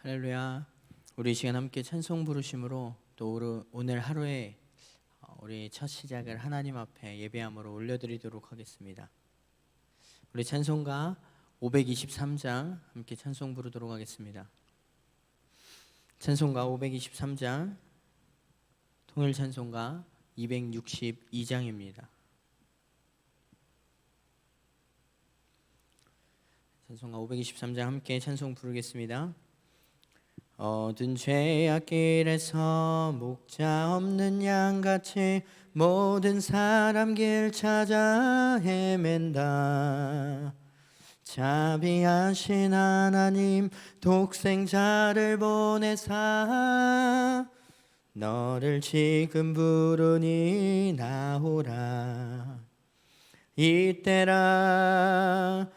할렐루야. 우리 이 시간 함께 찬송 부르심으로 또 오늘 하루에 우리 첫 시작을 하나님 앞에 예배함으로 올려드리도록 하겠습니다. 우리 찬송가 523장 함께 찬송 부르도록 하겠습니다. 찬송가 523장, 통일 찬송가 262장입니다. 찬송가 523장 함께 찬송 부르겠습니다. 어두운 죄악길에서 목자 없는 양같이 모든 사람 길 찾아 헤맨다. 자비하신 하나님 독생자를 보내사 너를 지금 부르니 나오라. 이때라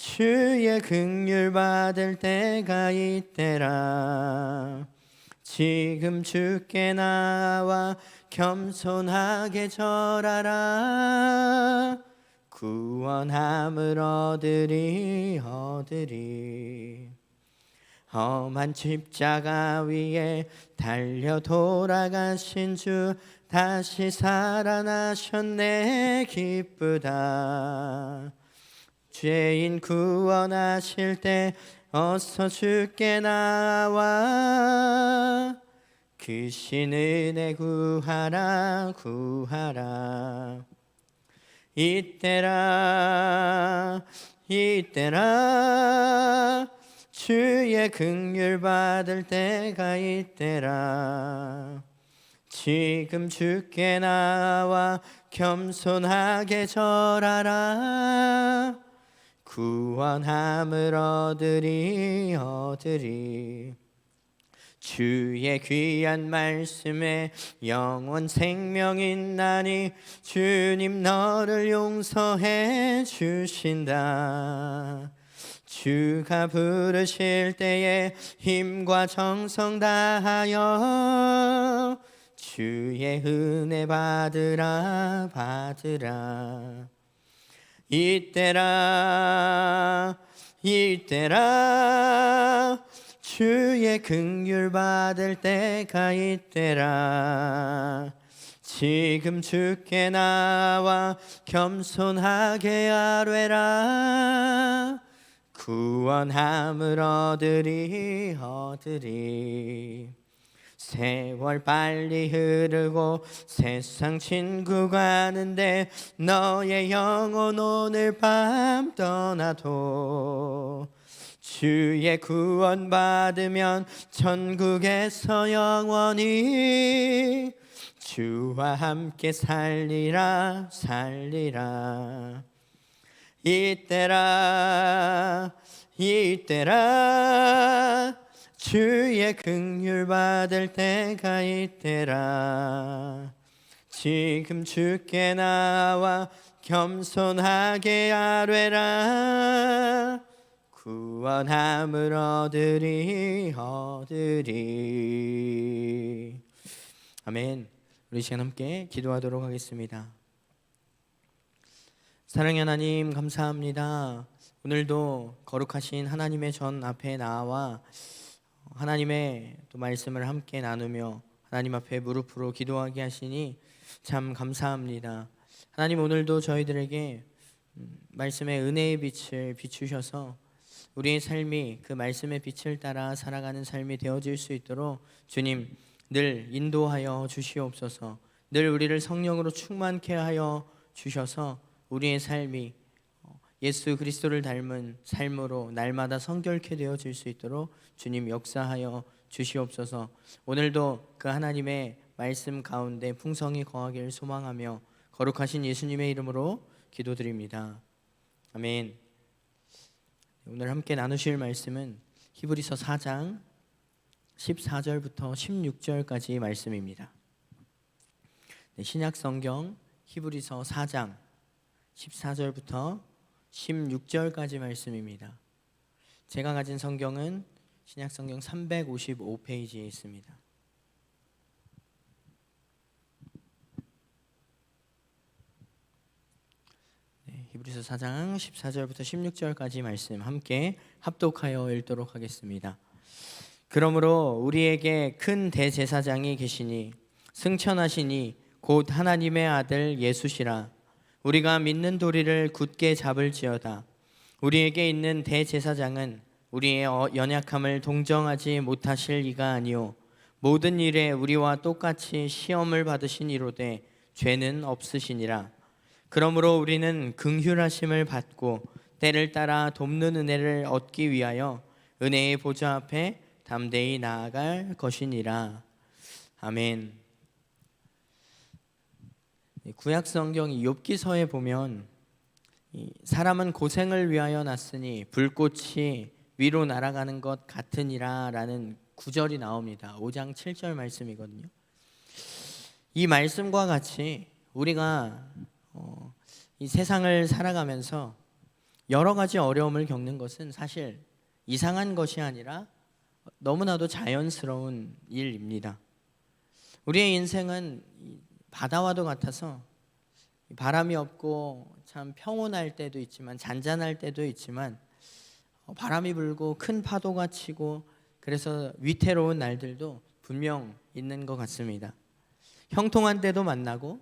주의 긍휼 받을 때가 이때라. 지금 주께 나와 겸손하게 절하라. 구원함을 얻으리. 험한 십자가 위에 달려 돌아가신 주 다시 살아나셨네. 기쁘다. 죄인 구원하실 때 어서 주께 나와 그 신 은혜 구하라. 이때라 주의 긍휼 받을 때가 이때라. 지금 주께 나와 겸손하게 절하라. 구원함을 얻으리. 주의 귀한 말씀에 영원 생명 있나니 주님 너를 용서해 주신다. 주가 부르실 때에 힘과 정성 다하여 주의 은혜 받으라. 이때라 주의 긍휼 받을 때가 이때라. 지금 주께 나와 겸손하게 아뢰라. 구원함을 얻으리. 세월 빨리 흐르고 세상 친구 가는데 너의 영혼 오늘 밤 떠나도 주의 구원 받으면 천국에서 영원히 주와 함께 살리라. 이때라 주의 긍휼 받을 때가 이때라. 지금 주께 나와 겸손하게 아뢰라. 구원함을 얻으리. 아멘. 우리 시간 함께 기도하도록 하겠습니다. 사랑의 하나님 감사합니다. 오늘도 거룩하신 하나님의 전 앞에 나와 하나님의 또 말씀을 함께 나누며 하나님 앞에 무릎으로 기도하게 하시니 참 감사합니다. 하나님 오늘도 저희들에게 말씀의 은혜의 빛을 비추셔서 우리의 삶이 그 말씀의 빛을 따라 살아가는 삶이 되어질 수 있도록 주님 늘 인도하여 주시옵소서. 늘 우리를 성령으로 충만케 하여 주셔서 우리의 삶이 예수 그리스도를 닮은 삶으로 날마다 성결케 되어질 수 있도록 주님 역사하여 주시옵소서. 오늘도 그 하나님의 말씀 가운데 풍성히 거하기를 소망하며 거룩하신 예수님의 이름으로 기도드립니다. 아멘. 오늘 함께 나누실 말씀은 히브리서 4장 14절부터 16절까지 말씀입니다. 신약 성경 히브리서 4장 14절부터 16절까지 말씀입니다. 제가 가진 성경은 신약 성경 355페이지에 있습니다. 히브리서 4장 14절부터 16절까지 말씀 함께 합독하여 읽도록 하겠습니다. 그러므로 우리에게 큰 대제사장이 계시니 승천하시니 곧 하나님의 아들 예수시라. 우리가 믿는 도리를 굳게 잡을지어다. 우리에게 있는 대제사장은 우리의 연약함을 동정하지 못하실 이가 아니요 모든 일에 우리와 똑같이 시험을 받으신 이로되 죄는 없으시니라. 그러므로 우리는 긍휼하심을 받고 때를 따라 돕는 은혜를 얻기 위하여 은혜의 보좌 앞에 담대히 나아갈 것이니라. 아멘. 구약 성경 욥기서에 보면 사람은 고생을 위하여 났으니 불꽃이 위로 날아가는 것 같으니라 라는 구절이 나옵니다. 5장 7절 말씀이거든요. 이 말씀과 같이 우리가 이 세상을 살아가면서 여러 가지 어려움을 겪는 것은 사실 이상한 것이 아니라 너무나도 자연스러운 일입니다. 우리의 인생은 바다와도 같아서 바람이 없고 참 평온할 때도 있지만 잔잔할 때도 있지만 바람이 불고 큰 파도가 치고 그래서 위태로운 날들도 분명 있는 것 같습니다. 형통한 때도 만나고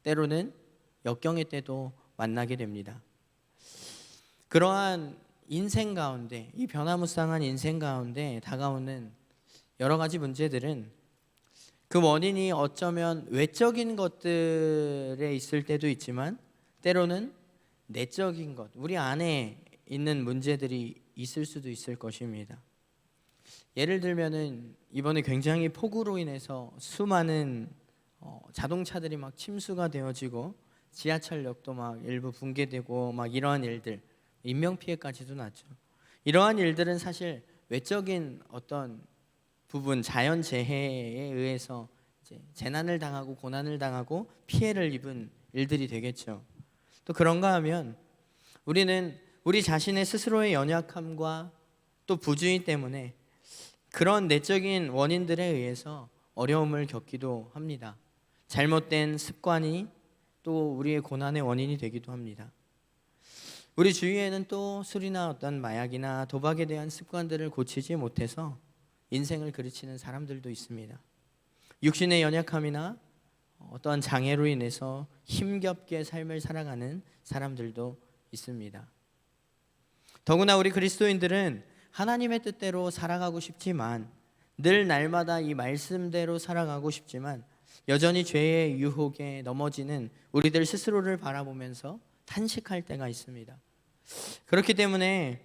때로는 역경의 때도 만나게 됩니다. 그러한 인생 가운데, 이 변화무쌍한 인생 가운데 다가오는 여러 가지 문제들은 그 원인이 어쩌면 외적인 것들에 있을 때도 있지만 때로는 내적인 것, 우리 안에 있는 문제들이 있을 수도 있을 것입니다. 예를 들면은 이번에 굉장히 폭우로 인해서 수많은 자동차들이 막 침수가 되어지고 지하철역도 막 일부 붕괴되고 막 이러한 일들, 인명피해까지도 났죠. 이러한 일들은 사실 외적인 어떤 부분, 자연재해에 의해서 이제 재난을 당하고 고난을 당하고 피해를 입은 일들이 되겠죠. 또 그런가 하면 우리는 우리 자신의 스스로의 연약함과 또 부주의 때문에 그런 내적인 원인들에 의해서 어려움을 겪기도 합니다. 잘못된 습관이 또 우리의 고난의 원인이 되기도 합니다. 우리 주위에는 또 술이나 어떤 마약이나 도박에 대한 습관들을 고치지 못해서 인생을 그르치는 사람들도 있습니다. 육신의 연약함이나 어떠한 장애로 인해서 힘겹게 삶을 살아가는 사람들도 있습니다. 더구나 우리 그리스도인들은 하나님의 뜻대로 살아가고 싶지만 늘 날마다 이 말씀대로 살아가고 싶지만 여전히 죄의 유혹에 넘어지는 우리들 스스로를 바라보면서 탄식할 때가 있습니다. 그렇기 때문에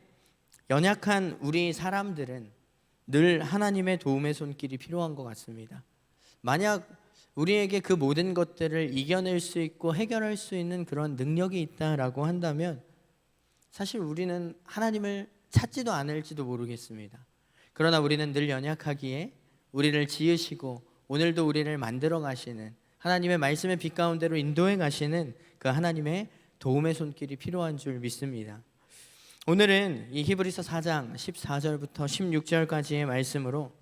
연약한 우리 사람들은 늘 하나님의 도움의 손길이 필요한 것 같습니다. 만약 우리에게 그 모든 것들을 이겨낼 수 있고 해결할 수 있는 그런 능력이 있다라고 한다면 사실 우리는 하나님을 찾지도 않을지도 모르겠습니다. 그러나 우리는 늘 연약하기에 우리를 지으시고 오늘도 우리를 만들어 가시는 하나님의 말씀의 빛 가운데로 인도해 가시는 그 하나님의 도움의 손길이 필요한 줄 믿습니다. 오늘은 이 히브리서 4장 14절부터 16절까지의 말씀으로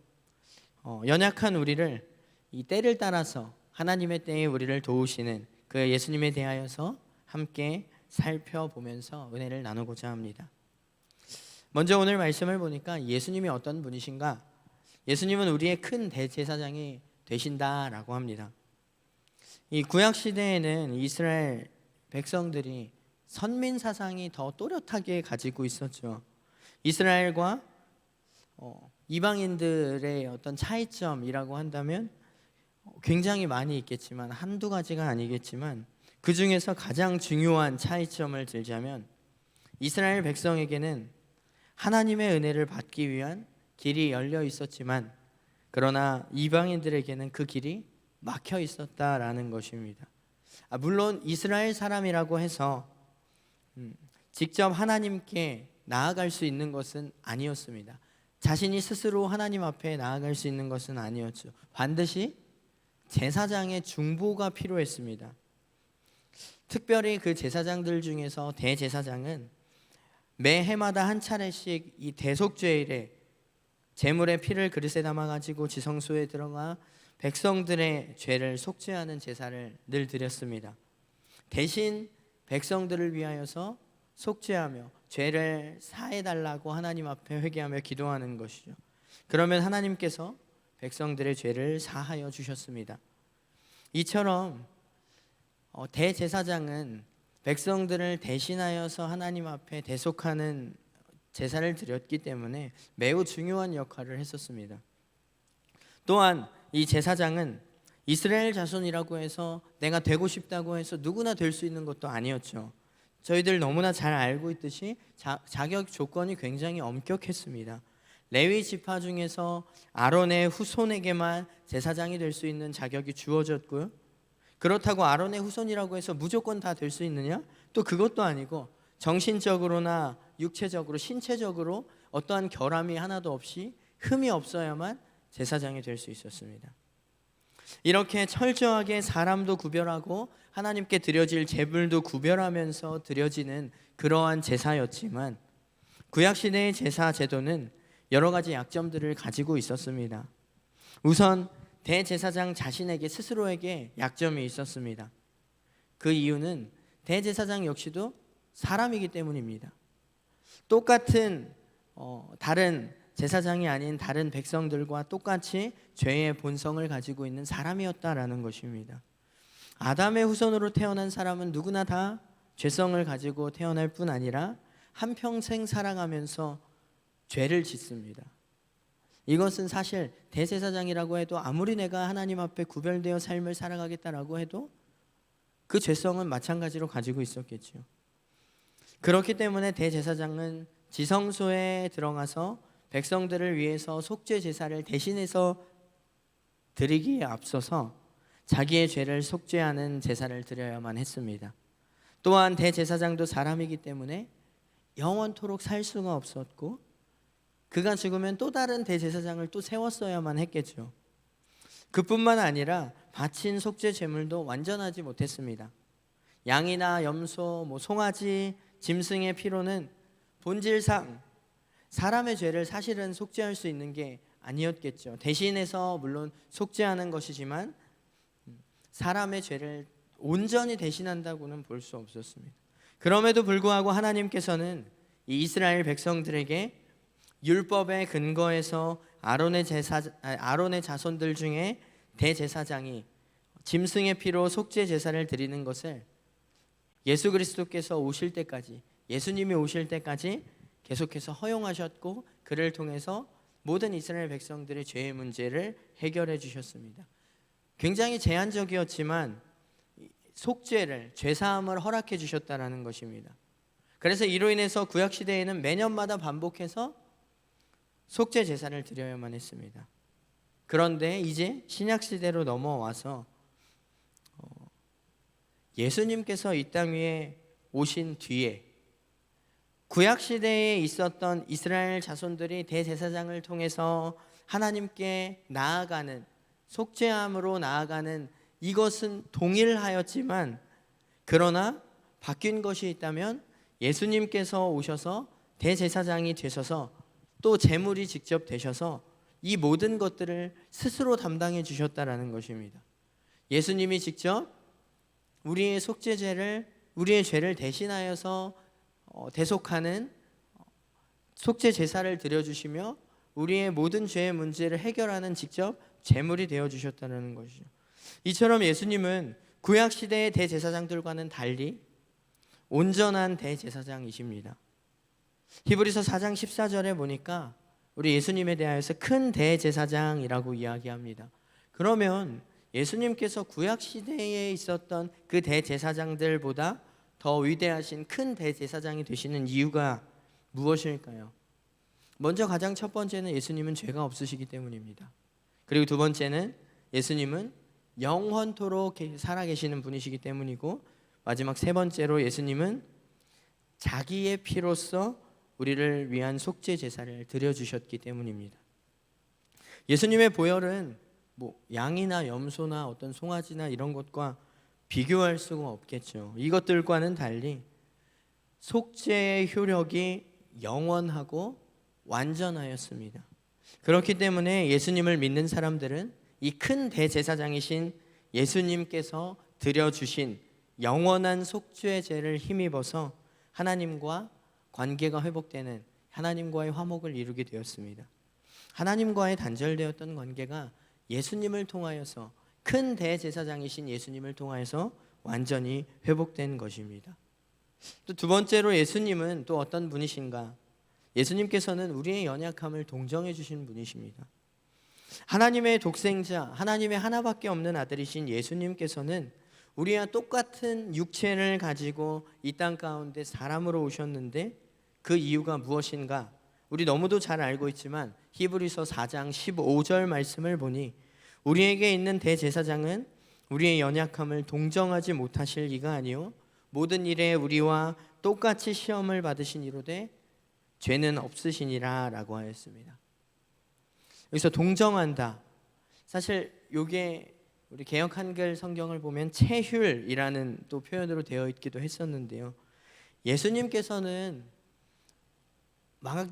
연약한 우리를 이 때를 따라서 하나님의 때에 우리를 도우시는 그 예수님에 대하여서 함께 살펴보면서 은혜를 나누고자 합니다. 먼저 오늘 말씀을 보니까 예수님이 어떤 분이신가? 예수님은 우리의 큰 대제사장이 되신다라고 합니다. 이 구약 시대에는 이스라엘 백성들이 선민 사상이 더 또렷하게 가지고 있었죠. 이스라엘과 이방인들의 어떤 차이점이라고 한다면 굉장히 많이 있겠지만 한두 가지가 아니겠지만 그 중에서 가장 중요한 차이점을 들자면 이스라엘 백성에게는 하나님의 은혜를 받기 위한 길이 열려 있었지만 그러나 이방인들에게는 그 길이 막혀 있었다라는 것입니다. 물론 이스라엘 사람이라고 해서 직접 하나님께 나아갈 수 있는 것은 아니었습니다. 자신이 스스로 하나님 앞에 나아갈 수 있는 것은 아니었죠. 반드시 제사장의 중보가 필요했습니다. 특별히 그 제사장들 중에서 대제사장은 매 해마다 한 차례씩 이 대속죄일에 제물의 피를 그릇에 담아가지고 지성소에 들어가 백성들의 죄를 속죄하는 제사를 늘 드렸습니다. 대신 백성들을 위하여서 속죄하며 죄를 사해 달라고 하나님 앞에 회개하며 기도하는 것이죠. 그러면 하나님께서 백성들의 죄를 사하여 주셨습니다. 이처럼 대제사장은 백성들을 대신하여서 하나님 앞에 대속하는 제사를 드렸기 때문에 매우 중요한 역할을 했었습니다. 또한 이 제사장은 이스라엘 자손이라고 해서 내가 되고 싶다고 해서 누구나 될 수 있는 것도 아니었죠. 저희들 너무나 잘 알고 있듯이 자격 조건이 굉장히 엄격했습니다. 레위 지파 중에서 아론의 후손에게만 제사장이 될 수 있는 자격이 주어졌고요. 그렇다고 아론의 후손이라고 해서 무조건 다 될 수 있느냐? 또 그것도 아니고 정신적으로나 육체적으로 신체적으로 어떠한 결함이 하나도 없이 흠이 없어야만 제사장이 될 수 있었습니다. 이렇게 철저하게 사람도 구별하고 하나님께 드려질 제물도 구별하면서 드려지는 그러한 제사였지만 구약시대의 제사 제도는 여러 가지 약점들을 가지고 있었습니다. 우선 대제사장 자신에게 스스로에게 약점이 있었습니다. 그 이유는 대제사장 역시도 사람이기 때문입니다. 똑같은 다른 제사장이 아닌 다른 백성들과 똑같이 죄의 본성을 가지고 있는 사람이었다라는 것입니다. 아담의 후손으로 태어난 사람은 누구나 다 죄성을 가지고 태어날 뿐 아니라 한평생 살아가면서 죄를 짓습니다. 이것은 사실 대제사장이라고 해도 아무리 내가 하나님 앞에 구별되어 삶을 살아가겠다라고 해도 그 죄성은 마찬가지로 가지고 있었겠죠. 그렇기 때문에 대제사장은 지성소에 들어가서 백성들을 위해서 속죄 제사를 대신해서 드리기에 앞서서 자기의 죄를 속죄하는 제사를 드려야만 했습니다. 또한 대제사장도 사람이기 때문에 영원토록 살 수가 없었고 그가 죽으면 또 다른 대제사장을 또 세웠어야만 했겠죠. 그뿐만 아니라 바친 속죄 제물도 완전하지 못했습니다. 양이나 염소, 송아지, 짐승의 피로는 본질상 사람의 죄를 사실은 속죄할 수 있는 게 아니었겠죠. 대신해서 물론 속죄하는 것이지만 사람의 죄를 온전히 대신한다고는 볼 수 없었습니다. 그럼에도 불구하고 하나님께서는 이 이스라엘 백성들에게 율법의 근거에서 아론의 자손들 중에 대제사장이 짐승의 피로 속죄 제사를 드리는 것을 예수 그리스도께서 오실 때까지, 예수님이 오실 때까지 계속해서 허용하셨고 그를 통해서 모든 이스라엘 백성들의 죄의 문제를 해결해 주셨습니다. 굉장히 제한적이었지만 속죄를, 죄사함을 허락해 주셨다라는 것입니다. 그래서 이로 인해서 구약 시대에는 매년마다 반복해서 속죄 제사를 드려야만 했습니다. 그런데 이제 신약 시대로 넘어와서 예수님께서 이 땅 위에 오신 뒤에 구약 시대에 있었던 이스라엘 자손들이 대제사장을 통해서 하나님께 나아가는 속죄함으로 나아가는 이것은 동일하였지만 그러나 바뀐 것이 있다면 예수님께서 오셔서 대제사장이 되셔서 또 제물이 직접 되셔서 이 모든 것들을 스스로 담당해 주셨다라는 것입니다. 예수님이 직접 우리의 우리의 죄를 대신하여서 대속하는 속죄 제사를 드려주시며 우리의 모든 죄의 문제를 해결하는 직접 제물이 되어 주셨다는 것이죠. 이처럼 예수님은 구약 시대의 대제사장들과는 달리 온전한 대제사장이십니다. 히브리서 4장 14절에 보니까 우리 예수님에 대하여서 큰 대제사장이라고 이야기합니다. 그러면 예수님께서 구약 시대에 있었던 그 대제사장들보다 더 위대하신 큰 대제사장이 되시는 이유가 무엇일까요? 먼저 가장 첫 번째는 예수님은 죄가 없으시기 때문입니다. 그리고 두 번째는 예수님은 영원토록 살아계시는 분이시기 때문이고 마지막 세 번째로 예수님은 자기의 피로써 우리를 위한 속죄 제사를 드려주셨기 때문입니다. 예수님의 보혈은 양이나 염소나 어떤 송아지나 이런 것과 비교할 수가 없겠죠. 이것들과는 달리 속죄의 효력이 영원하고 완전하였습니다. 그렇기 때문에 예수님을 믿는 사람들은 이 큰 대제사장이신 예수님께서 드려주신 영원한 속죄의 죄를 힘입어서 하나님과 관계가 회복되는 하나님과의 화목을 이루게 되었습니다. 하나님과의 단절되었던 관계가 예수님을 통하여서, 큰 대제사장이신 예수님을 통하여서 완전히 회복된 것입니다. 또 두 번째로 예수님은 또 어떤 분이신가? 예수님께서는 우리의 연약함을 동정해 주신 분이십니다. 하나님의 독생자, 하나님의 하나밖에 없는 아들이신 예수님께서는 우리와 똑같은 육체를 가지고 이 땅 가운데 사람으로 오셨는데, 그 이유가 무엇인가? 우리 너무도 잘 알고 있지만 히브리서 4장 15절 말씀을 보니, 우리에게 있는 대제사장은 우리의 연약함을 동정하지 못하실 이가 아니요 모든 일에 우리와 똑같이 시험을 받으신 이로되 죄는 없으시니라 라고 하였습니다. 여기서 동정한다, 사실 이게 우리 개역 한글 성경을 보면 체휼이라는 또 표현으로 되어 있기도 했었는데요, 예수님께서는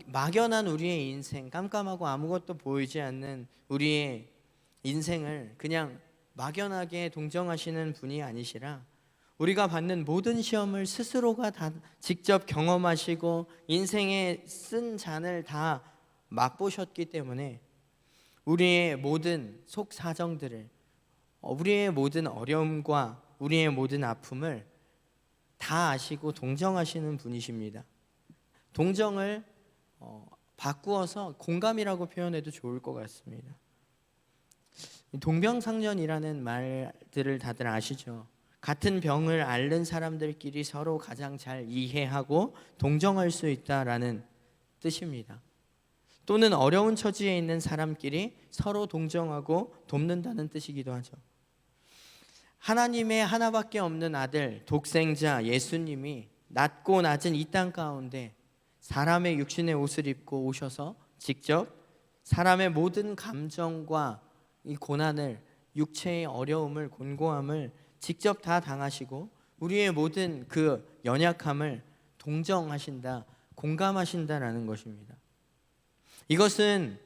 막연한 우리의 인생, 깜깜하고 아무것도 보이지 않는 우리의 인생을 그냥 막연하게 동정하시는 분이 아니시라, 우리가 받는 모든 시험을 스스로가 다 직접 경험하시고 인생의 쓴 잔을 다 맛보셨기 때문에 우리의 모든 속 사정들을, 우리의 모든 어려움과 우리의 모든 아픔을 다 아시고 동정하시는 분이십니다. 동정을 바꾸어서 공감이라고 표현해도 좋을 것 같습니다. 동병상련이라는 말들을 다들 아시죠? 같은 병을 앓는 사람들끼리 서로 가장 잘 이해하고 동정할 수 있다라는 뜻입니다. 또는 어려운 처지에 있는 사람끼리 서로 동정하고 돕는다는 뜻이기도 하죠. 하나님의 하나밖에 없는 아들, 독생자 예수님이 낮고 낮은 이 땅 가운데 사람의 육신의 옷을 입고 오셔서 직접 사람의 모든 감정과 이 고난을, 육체의 어려움을, 곤고함을 직접 다 당하시고 우리의 모든 그 연약함을 동정하신다, 공감하신다라는 것입니다. 이것은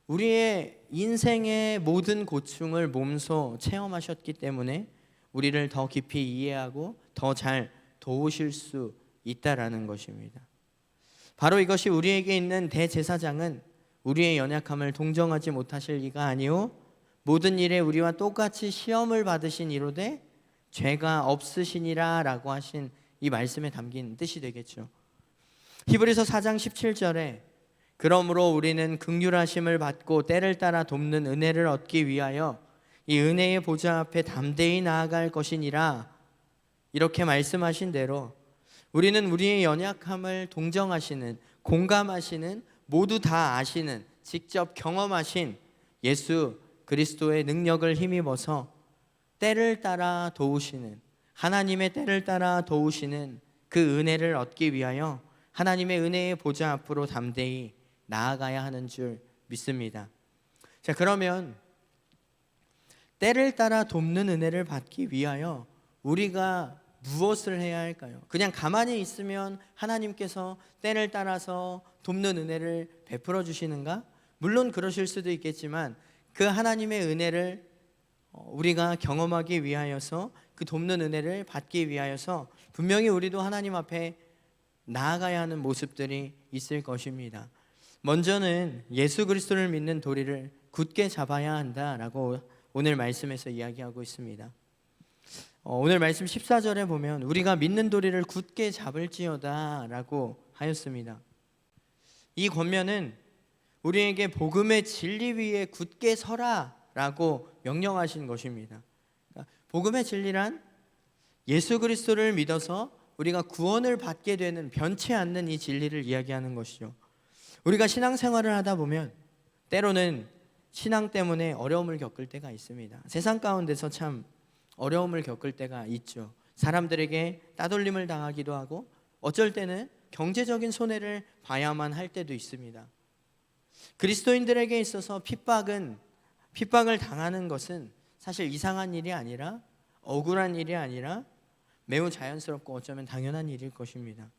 우리의 인생의 모든 고충을 몸소 체험하셨기 때문에 우리를 더 깊이 이해하고 더 잘 도우실 수 있다라는 것입니다. 바로 이것이 우리에게 있는 대제사장은 우리의 연약함을 동정하지 못하실 이가 아니요 모든 일에 우리와 똑같이 시험을 받으신 이로되 죄가 없으시니라 라고 하신 이 말씀에 담긴 뜻이 되겠죠. 히브리서 4장 17절에 그러므로 우리는 긍휼하심을 받고 때를 따라 돕는 은혜를 얻기 위하여 이 은혜의 보좌 앞에 담대히 나아갈 것이니라, 이렇게 말씀하신 대로 우리는 우리의 연약함을 동정하시는, 공감하시는, 모두 다 아시는, 직접 경험하신 예수 그리스도의 능력을 힘입어서 때를 따라 도우시는, 하나님의 때를 따라 도우시는 그 은혜를 얻기 위하여 하나님의 은혜의 보좌 앞으로 담대히 나아가야 하는 줄 믿습니다. 자, 그러면 때를 따라 돕는 은혜를 받기 위하여 우리가 무엇을 해야 할까요? 그냥 가만히 있으면 하나님께서 때를 따라서 돕는 은혜를 베풀어 주시는가? 물론 그러실 수도 있겠지만 그 하나님의 은혜를 우리가 경험하기 위하여서, 그 돕는 은혜를 받기 위하여서 분명히 우리도 하나님 앞에 나아가야 하는 모습들이 있을 것입니다. 먼저는 예수 그리스도를 믿는 도리를 굳게 잡아야 한다라고 오늘 말씀에서 이야기하고 있습니다. 오늘 말씀 14절에 보면 우리가 믿는 도리를 굳게 잡을지어다 라고 하였습니다. 이 권면은 우리에게 복음의 진리 위에 굳게 서라 라고 명령하신 것입니다. 그러니까 복음의 진리란 예수 그리스도를 믿어서 우리가 구원을 받게 되는, 변치 않는 이 진리를 이야기하는 것이죠. 우리가 신앙생활을 하다 보면 때로는 신앙 때문에 어려움을 겪을 때가 있습니다. 세상 가운데서 참 어려움을 겪을 때가 있죠. 사람들에게 따돌림을 당하기도 하고 어쩔 때는 경제적인 손해를 봐야만 할 때도 있습니다. 그리스도인들에게 있어서 핍박을 당하는 것은 사실 이상한 일이 아니라, 억울한 일이 아니라 매우 자연스럽고 어쩌면 당연한 일일 것입니다.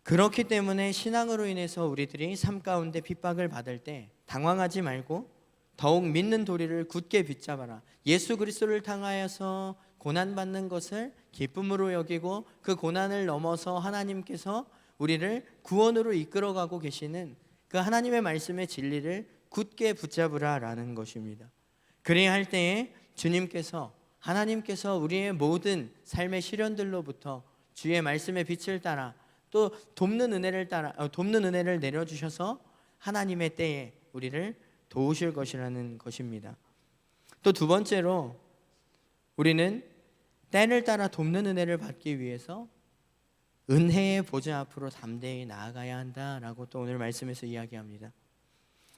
그렇기 때문에 신앙으로 인해서 우리들이 삶 가운데 핍박을 받을 때 당황하지 말고 더욱 믿는 도리를 굳게 붙잡아라. 예수 그리스도를 향하여서 고난받는 것을 기쁨으로 여기고 그 고난을 넘어서 하나님께서 우리를 구원으로 이끌어가고 계시는 그 하나님의 말씀의 진리를 굳게 붙잡으라라는 것입니다. 그래야 할 때에 하나님께서 우리의 모든 삶의 시련들로부터 주의 말씀의 빛을 따라 또 돕는 은혜를 내려주셔서 하나님의 때에 우리를 도우실 것이라는 것입니다. 또 두 번째로 우리는 때를 따라 돕는 은혜를 받기 위해서 은혜의 보좌 앞으로 담대히 나아가야 한다라고 또 오늘 말씀에서 이야기합니다.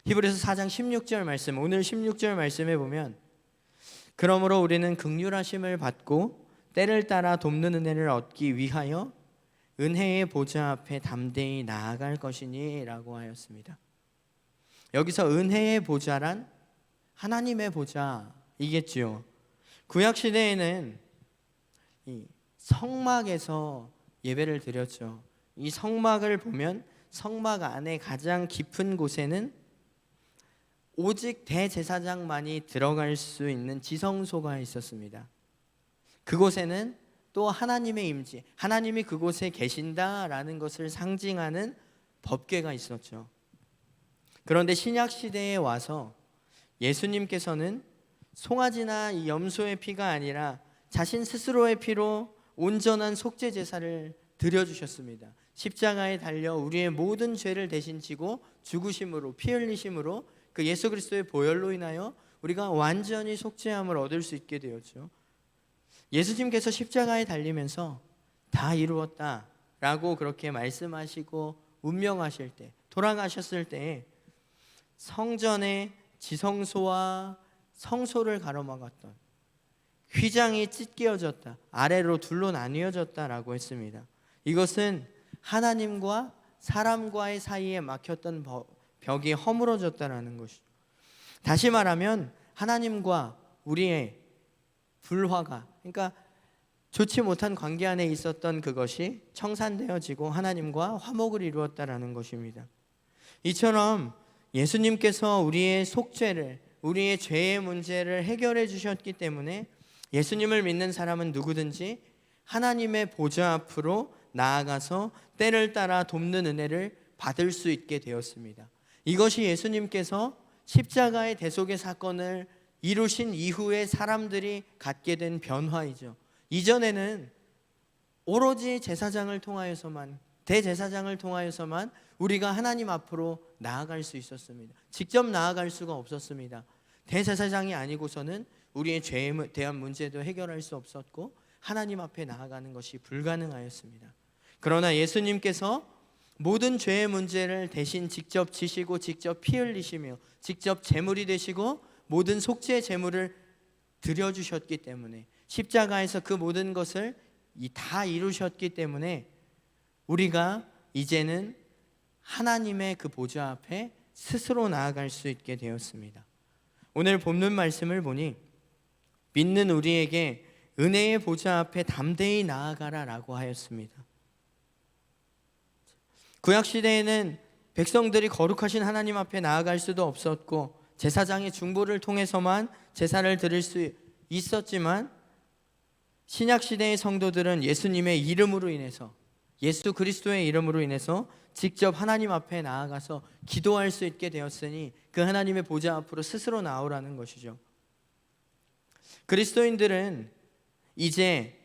히브리서 4장 16절 말씀, 오늘 16절 말씀에 보면 그러므로 우리는 긍휼하심을 받고 때를 따라 돕는 은혜를 얻기 위하여 은혜의 보좌 앞에 담대히 나아갈 것이니 라고 하였습니다. 여기서 은혜의 보좌란 하나님의 보좌이겠지요. 구약시대에는 이 성막에서 예배를 드렸죠. 이 성막을 보면 성막 안에 가장 깊은 곳에는 오직 대제사장만이 들어갈 수 있는 지성소가 있었습니다. 그곳에는 또 하나님의 임재, 하나님이 그곳에 계신다라는 것을 상징하는 법궤가 있었죠. 그런데 신약시대에 와서 예수님께서는 송아지나 이 염소의 피가 아니라 자신 스스로의 피로 온전한 속죄 제사를 드려주셨습니다. 십자가에 달려 우리의 모든 죄를 대신 지고 죽으심으로, 피 흘리심으로 그 예수 그리스도의 보혈로 인하여 우리가 완전히 속죄함을 얻을 수 있게 되었죠. 예수님께서 십자가에 달리면서 다 이루었다라고 그렇게 말씀하시고 운명하실 때, 돌아가셨을 때 성전의 지성소와 성소를 가로막았던 휘장이 찢겨졌다, 아래로 둘로 나뉘어졌다라고 했습니다. 이것은 하나님과 사람과의 사이에 막혔던 벽이 허물어졌다라는 것이죠. 다시 말하면 하나님과 우리의 불화가, 그러니까 좋지 못한 관계 안에 있었던 그것이 청산되어지고 하나님과 화목을 이루었다라는 것입니다. 이처럼 예수님께서 우리의 속죄를, 우리의 죄의 문제를 해결해 주셨기 때문에 예수님을 믿는 사람은 누구든지 하나님의 보좌 앞으로 나아가서 때를 따라 돕는 은혜를 받을 수 있게 되었습니다. 이것이 예수님께서 십자가의 대속의 사건을 이루신 이후에 사람들이 갖게 된 변화이죠. 이전에는 오로지 제사장을 통하여서만, 대제사장을 통하여서만 우리가 하나님 앞으로 나아갈 수 있었습니다. 직접 나아갈 수가 없었습니다. 대제사장이 아니고서는 우리의 죄에 대한 문제도 해결할 수 없었고 하나님 앞에 나아가는 것이 불가능하였습니다. 그러나 예수님께서 모든 죄의 문제를 대신 직접 지시고 직접 피 흘리시며 직접 제물이 되시고 모든 속죄의 제물을 드려주셨기 때문에, 십자가에서 그 모든 것을 다 이루셨기 때문에 우리가 이제는 하나님의 그 보좌 앞에 스스로 나아갈 수 있게 되었습니다. 오늘 본문 말씀을 보니 믿는 우리에게 은혜의 보좌 앞에 담대히 나아가라라고 하였습니다. 구약시대에는 백성들이 거룩하신 하나님 앞에 나아갈 수도 없었고 제사장의 중보를 통해서만 제사를 드릴 수 있었지만, 신약시대의 성도들은 예수님의 이름으로 인해서, 예수 그리스도의 이름으로 인해서 직접 하나님 앞에 나아가서 기도할 수 있게 되었으니 그 하나님의 보좌 앞으로 스스로 나오라는 것이죠. 그리스도인들은 이제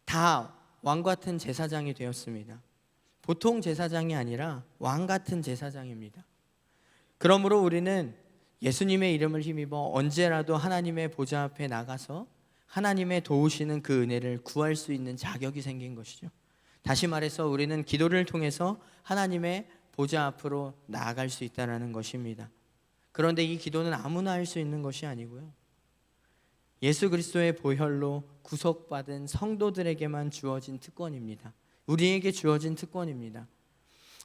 다 왕같은 제사장이 되었습니다. 보통 제사장이 아니라 왕같은 제사장입니다. 그러므로 우리는 예수님의 이름을 힘입어 언제라도 하나님의 보좌 앞에 나가서 하나님의 도우시는 그 은혜를 구할 수 있는 자격이 생긴 것이죠. 다시 말해서 우리는 기도를 통해서 하나님의 보좌 앞으로 나아갈 수 있다는 것입니다. 그런데 이 기도는 아무나 할 수 있는 것이 아니고요, 예수 그리스도의 보혈로 구속받은 성도들에게만 주어진 특권입니다. 우리에게 주어진 특권입니다.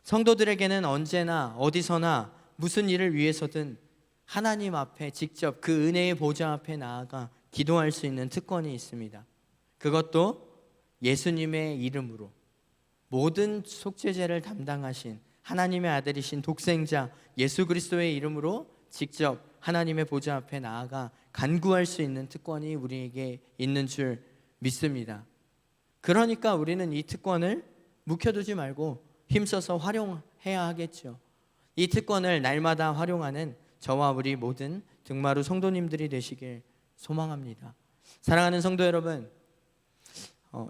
성도들에게는 언제나 어디서나 무슨 일을 위해서든 하나님 앞에 직접 그 은혜의 보좌 앞에 나아가 기도할 수 있는 특권이 있습니다. 그것도 예수님의 이름으로 모든 속죄제를 담당하신 하나님의 아들이신 독생자 예수 그리스도의 이름으로 직접 하나님의 보좌 앞에 나아가 간구할 수 있는 특권이 우리에게 있는 줄 믿습니다. 그러니까 우리는 이 특권을 묵혀두지 말고 힘써서 활용해야 하겠죠. 이 특권을 날마다 활용하는 저와 우리 모든 등마루 성도님들이 되시길 소망합니다. 사랑하는 성도 여러분,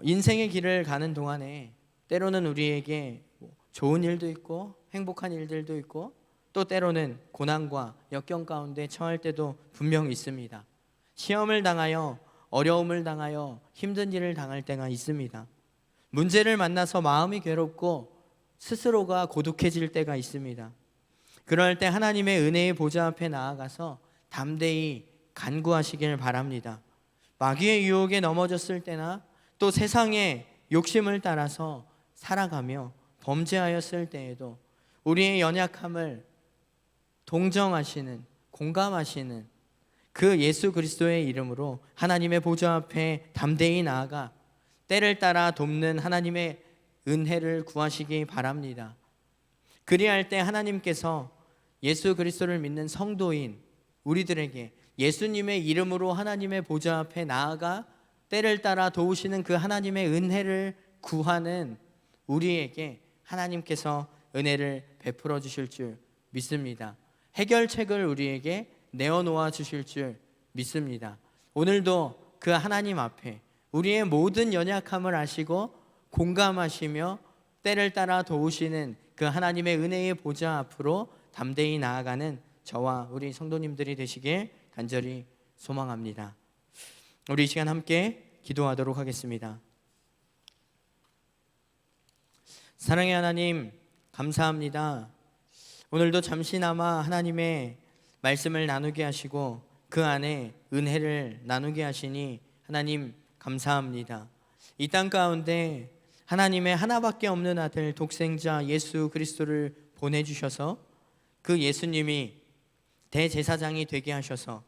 인생의 길을 가는 동안에 때로는 우리에게 좋은 일도 있고 행복한 일들도 있고 또 때로는 고난과 역경 가운데 처할 때도 분명히 있습니다. 시험을 당하여 어려움을 당하여 힘든 일을 당할 때가 있습니다. 문제를 만나서 마음이 괴롭고 스스로가 고독해질 때가 있습니다. 그럴 때 하나님의 은혜의 보좌 앞에 나아가서 담대히 간구하시길 바랍니다. 마귀의 유혹에 넘어졌을 때나 또 세상의 욕심을 따라서 살아가며 범죄하였을 때에도 우리의 연약함을 동정하시는, 공감하시는 그 예수 그리스도의 이름으로 하나님의 보좌 앞에 담대히 나아가 때를 따라 돕는 하나님의 은혜를 구하시기 바랍니다. 그리할 때 하나님께서 예수 그리스도를 믿는 성도인 우리들에게 예수님의 이름으로 하나님의 보좌 앞에 나아가 때를 따라 도우시는 그 하나님의 은혜를 구하는 우리에게 하나님께서 은혜를 베풀어 주실 줄 믿습니다. 해결책을 우리에게 내어놓아 주실 줄 믿습니다. 오늘도 그 하나님 앞에 우리의 모든 연약함을 아시고 공감하시며 때를 따라 도우시는 그 하나님의 은혜의 보좌 앞으로 담대히 나아가는 저와 우리 성도님들이 되시길 간절히 소망합니다. 우리 이 시간 함께 기도하도록 하겠습니다. 사랑의 하나님, 감사합니다. 오늘도 잠시나마 하나님의 말씀을 나누게 하시고 그 안에 은혜를 나누게 하시니 하나님 감사합니다. 이 땅 가운데 하나님의 하나밖에 없는 아들 독생자 예수 그리스도를 보내주셔서 그 예수님이 대제사장이 되게 하셔서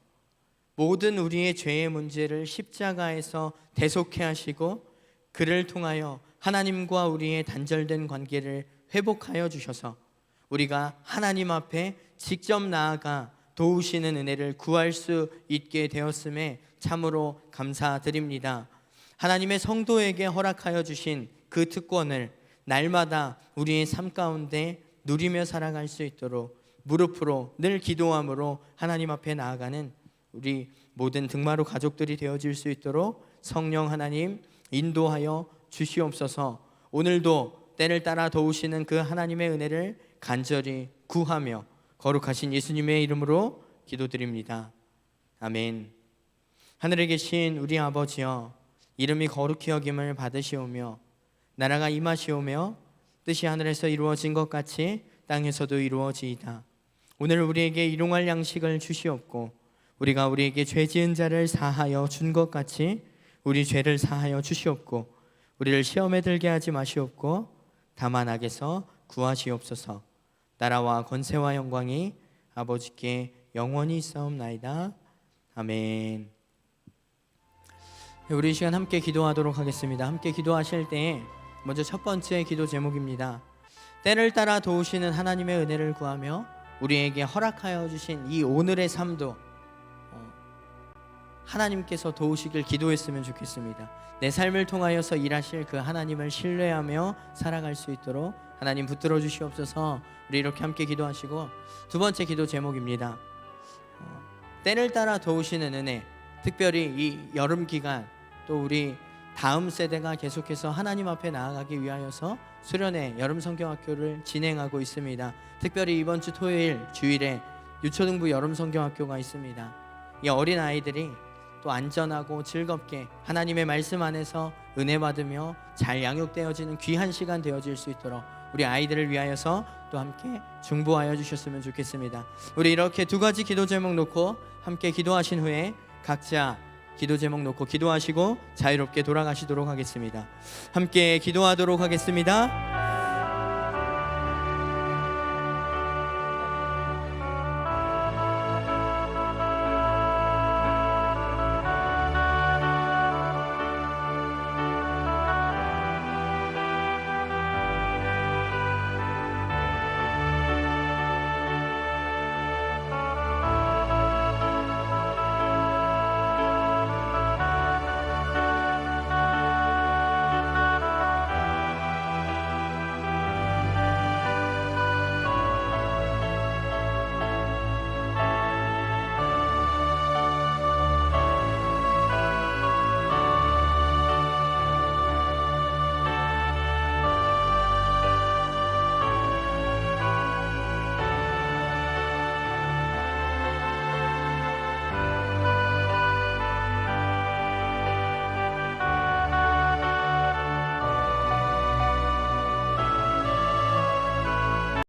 모든 우리의 죄의 문제를 십자가에서 대속해 하시고 그를 통하여 하나님과 우리의 단절된 관계를 회복하여 주셔서 우리가 하나님 앞에 직접 나아가 도우시는 은혜를 구할 수 있게 되었음에 참으로 감사드립니다. 하나님의 성도에게 허락하여 주신 그 특권을 날마다 우리의 삶 가운데 누리며 살아갈 수 있도록 무릎으로 늘 기도함으로 하나님 앞에 나아가는 우리 모든 등마루 가족들이 되어질 수 있도록 성령 하나님 인도하여 주시옵소서. 오늘도 때를 따라 도우시는 그 하나님의 은혜를 간절히 구하며 거룩하신 예수님의 이름으로 기도드립니다. 아멘. 하늘에 계신 우리 아버지여, 이름이 거룩히 여김을 받으시오며 나라가 임하시오며 뜻이 하늘에서 이루어진 것 같이 땅에서도 이루어지이다. 오늘 우리에게 일용할 양식을 주시옵고 우리가 우리에게 죄 지은 자를 사하여 준 것 같이 우리 죄를 사하여 주시옵고 우리를 시험에 들게 하지 마시옵고 다만 악에서 구하시옵소서. 나라와 권세와 영광이 아버지께 영원히 있사옵나이다. 아멘. 우리 이 시간 함께 기도하도록 하겠습니다. 함께 기도하실 때 먼저 첫 번째 기도 제목입니다. 때를 따라 도우시는 하나님의 은혜를 구하며 우리에게 허락하여 주신 이 오늘의 삶도 하나님께서 도우시길 기도했으면 좋겠습니다. 내 삶을 통하여서 일하실 그 하나님을 신뢰하며 살아갈 수 있도록 하나님 붙들어 주시옵소서. 우리 이렇게 함께 기도하시고 두 번째 기도 제목입니다. 때를 따라 도우시는 은혜. 특별히 이 여름 기간 또 우리 다음 세대가 계속해서 하나님 앞에 나아가기 위하여서 수련회 여름 성경학교를 진행하고 있습니다. 특별히 이번 주 토요일 주일에 유초등부 여름 성경학교가 있습니다. 이 어린 아이들이 또 안전하고 즐겁게 하나님의 말씀 안에서 은혜 받으며 잘 양육되어지는 귀한 시간 되어질 수 있도록 우리 아이들을 위하여서 또 함께 중보하여 주셨으면 좋겠습니다. 우리 이렇게 두 가지 기도 제목 놓고 함께 기도하신 후에 각자 기도 제목 놓고 기도하시고 자유롭게 돌아가시도록 하겠습니다. 함께 기도하도록 하겠습니다.